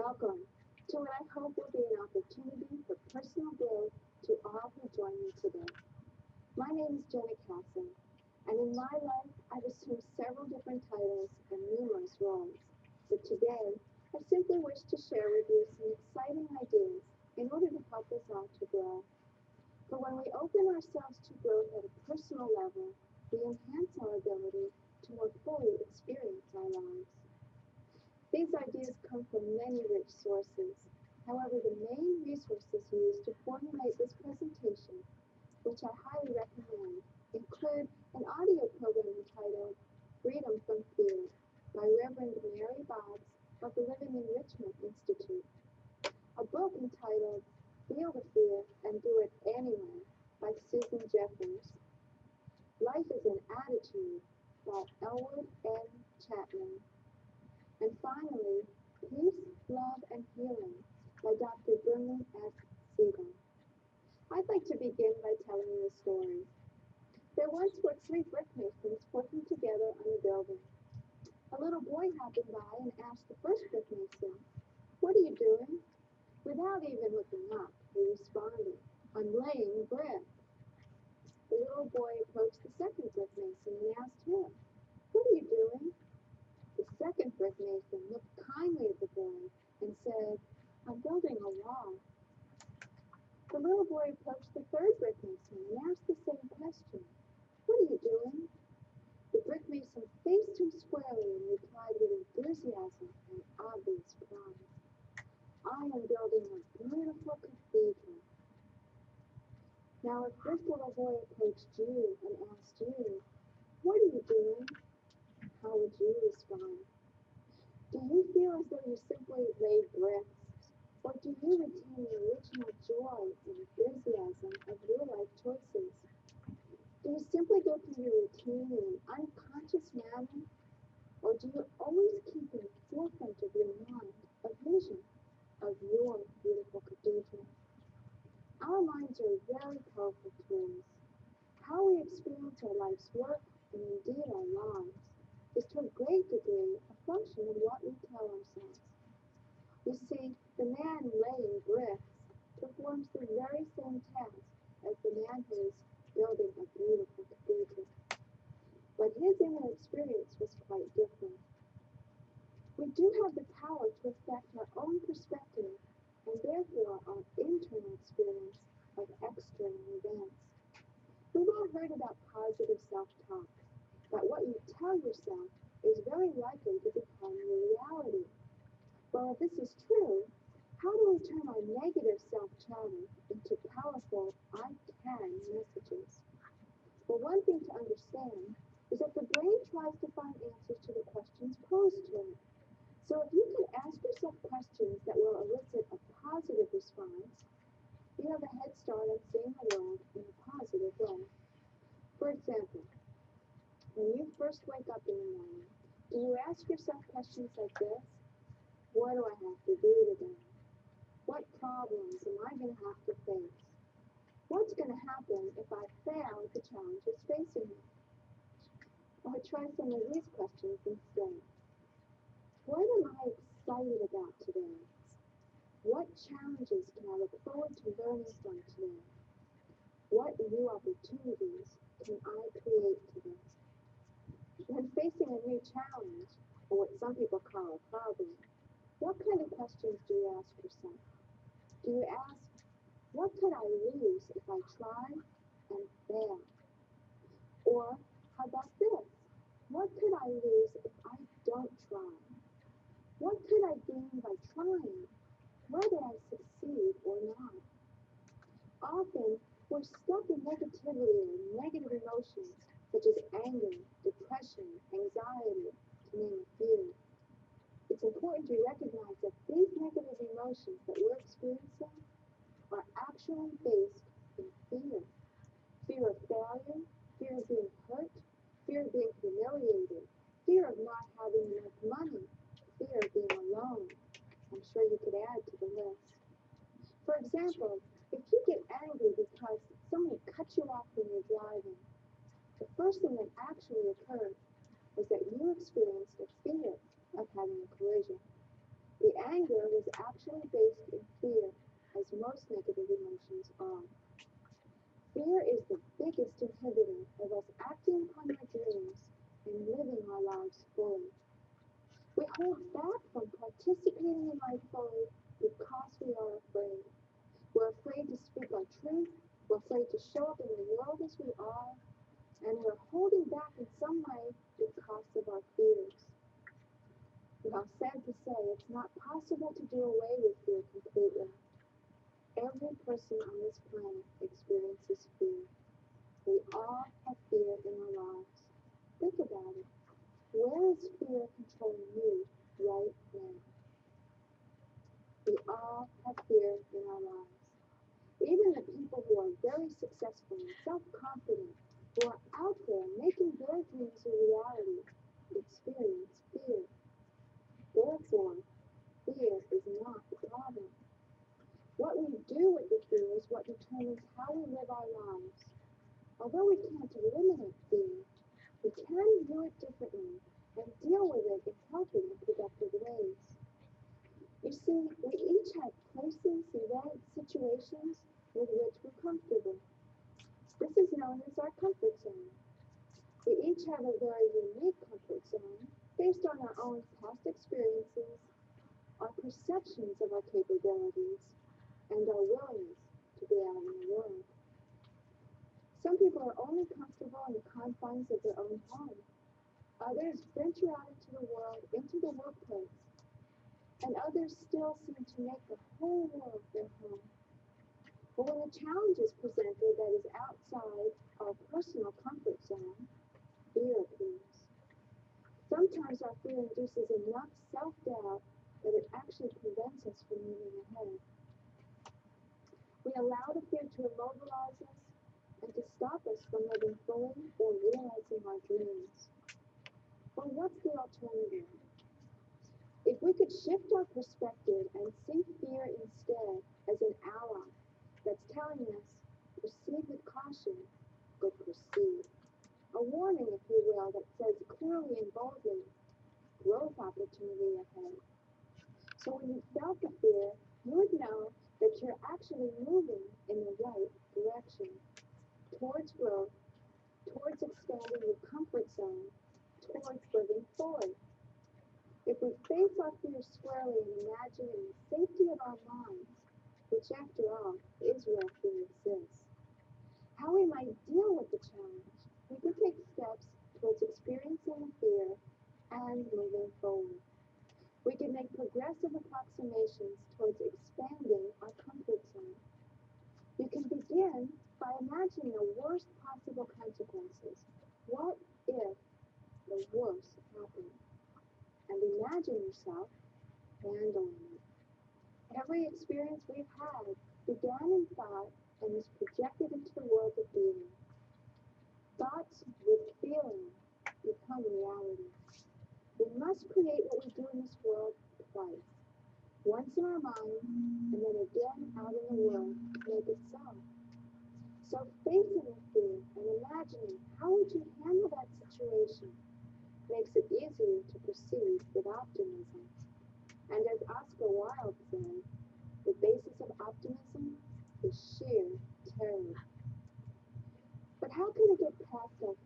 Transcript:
Welcome to what I hope will be an opportunity for personal growth to all who join me today. My name is Jenna Casson, and in my life I've assumed several different titles and numerous roles. But today, I simply wish to share with you some exciting ideas in order to help us all to grow. For when we open ourselves to growth at a personal level, we enhance our ability to more fully experience our lives. These ideas come from many rich sources. However, the main resources used to formulate this presentation, which I highly recommend, include an audio program entitled Freedom from Fear by Reverend Mary Boggs of the Living Enrichment Institute, a book entitled Feel the Fear and Do It Anyway by Susan Jeffers, Life is an Attitude by Elwood N. Chapman, and finally, Peace, Love, and Healing by Dr. Vernon S. Siegel. I'd like to begin by telling you a story. There once were three brick masons working together on a building. A little boy happened by and asked the first brick mason, "What are you doing?" Without even looking up, he responded, "I'm laying brick." The little boy approached the second brick mason and asked him, "What are you doing?" The second brick mason looked kindly at the boy and said, "I'm building a wall." The little boy approached the third brick mason and asked the same question, "What are you doing?" The brick mason faced him squarely and replied with enthusiasm and obvious pride, "I am building a beautiful cathedral." Now, if this little boy approached you and asked you, "What are you doing?" how would you respond? Do you feel as though you simply laid bricks, or do you retain the original joy and enthusiasm of your life choices? Do you simply go through your routine in an unconscious manner, or do you always keep in the forefront of your mind a vision of your beautiful cathedral? Our minds are very powerful tools. How we experience our life's work, and indeed our lives, is to a great degree a function of what we tell ourselves. You see, the man laying bricks performs the very same task as the man who is building a beautiful cathedral. But his inner experience was quite different. We do have the power to affect our own perspective and therefore our internal experience of external events. We've all heard about positive self-talk, that what you tell yourself is very likely to become your reality. Well, if this is true, how do we turn our negative self-chatter into powerful "I can" messages? Well, one thing to understand is that the brain tries to find answers to the questions posed to it. So if you can ask yourself questions that will elicit a positive response, you have a head start on seeing the world in a positive way. For example, when you first wake up in the morning, do you ask yourself questions like this? What do I have to do today? What problems am I going to have to face? What's going to happen if I fail at the challenges facing me? Or try some of these questions instead. What am I excited about today? What challenges can I look forward to learning from today? What new opportunities can I create today? When facing a new challenge, or what some people call a problem, what kind of questions do you ask yourself? Do you ask, what could I lose if I try and fail? Or how about this? What could I lose if I don't try? What could I gain by trying, whether I succeed or not? Often, we're stuck in negativity or negative emotions such as anger, depression, anxiety, to name a few. It's important to recognize that these negative emotions that we're experiencing are actually based in fear. Fear of failure, fear of being hurt, fear of being humiliated, fear of not having enough money, fear of being alone. I'm sure you could add to the list. For example, if you get angry because someone cut you off when you're driving, the first thing that actually occurred was that you experienced a fear of having a collision. The anger was actually based in fear, as most negative emotions are. Fear is the biggest inhibitor of us acting upon our dreams and living our lives fully. We hold back from participating in life fully because we are afraid. We're afraid to speak our truth, we're afraid to show up in the world as we are, and we're holding back in some way because of our fears. Now, sad to say, it's not possible to do away with fear completely. Every person on this planet experiences fear. We all have fear in our lives. Think about it. Where is fear controlling you right now? We all have fear in our lives. Even the people who are very successful and self-confident, who are out there making their dreams a reality, experience fear. Therefore, fear is not the problem. What we do with the fear is what determines how we live our lives. Although we can't eliminate fear, we can view it differently and deal with it in healthy and productive ways. You see, we each have places, events, situations with which we're comfortable. This is known as our comfort zone. We each have a very unique comfort zone based on our own past experiences, our perceptions of our capabilities, and our willingness to be out in the world. Some people are only comfortable in the confines of their own home. Others venture out into the world, into the workplace, and others still seem to make the whole world their home. But when a challenge is presented that is outside our personal comfort zone, fear appears. Sometimes our fear induces enough self-doubt that it actually prevents us from moving ahead. We allow the fear to immobilize us and to stop us from living fully or realizing our dreams. Well, what's the alternative? If we could shift our perspective and see fear instead as an ally that's telling us, proceed with caution, but proceed. A warning, if you will, that says clearly and boldly, growth opportunity ahead. So when you felt the fear, you would know that you're actually moving in the right direction, towards growth, towards expanding your comfort zone, towards living fully. If we face our fears squarely and imagine in the safety of our minds, which after all is where fear exists, how we might deal with the challenge, we can take steps towards experiencing the fear and moving forward. We can make progressive approximations towards expanding our comfort zone. You can begin by imagining the worst possible consequences. What if the worst happened? And imagine yourself handling it. Every experience we've had began in thought and is projected into the world of being. Thoughts with feeling become reality. We must create what we do in this world twice. Once in our mind, and then again out in the world to make it so. So facing the fear and imagining how would you handle that situation makes it easier to proceed with optimism. And as Oscar Wilde said, the basis of optimism is sheer terror. But how can we get past our